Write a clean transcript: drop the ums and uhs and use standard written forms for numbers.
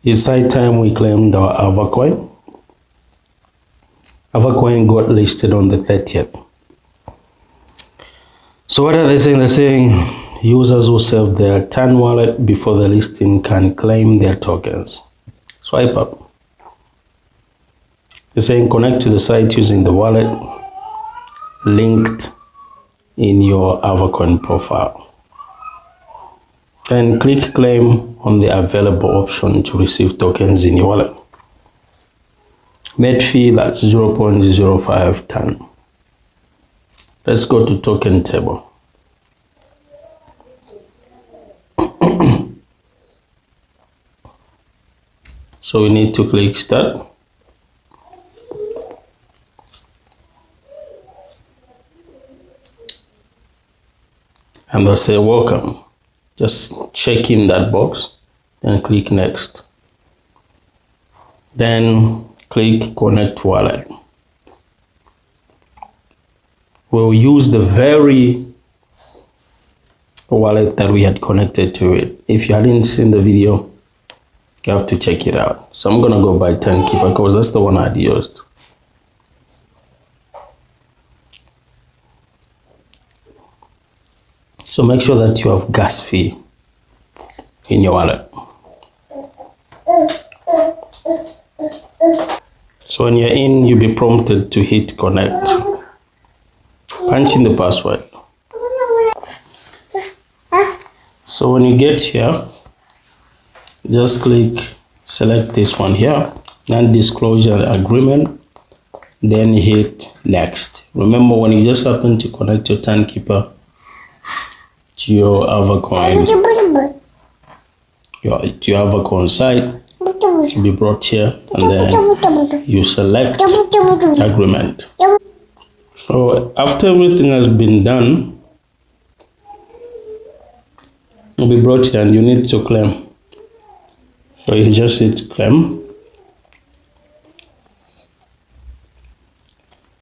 It's high time we claimed our AVACOIN. AVACOIN got listed on the 30th. So what are they saying? They're saying users who save their TAN wallet before the listing can claim their tokens. Swipe up. They're saying connect to the site using the wallet linked in your AVACOIN profile. Then click claim on the available option to receive tokens in your wallet. Net fee, that's 0.05 TAN. Let's go to token table. So we need to click start. And they'll say welcome. Just check in that box, then click next. Then click connect wallet. We'll use the very wallet that we had connected to it. If you hadn't seen the video, you have to check it out. So I'm gonna go by Timekeeper because that's the one I'd used. So make sure that you have gas fee in your wallet. So when you're in, you'll be prompted to hit connect. Punch in the password. So when you get here, just click, select this one here, non-disclosure agreement, then hit next. Remember, when you just happen to connect your Timekeeper to your AVACOIN, your AVACOIN site, be brought here, and then you select agreement. So after everything has been done, you'll be brought here and you need to claim. So you just hit claim.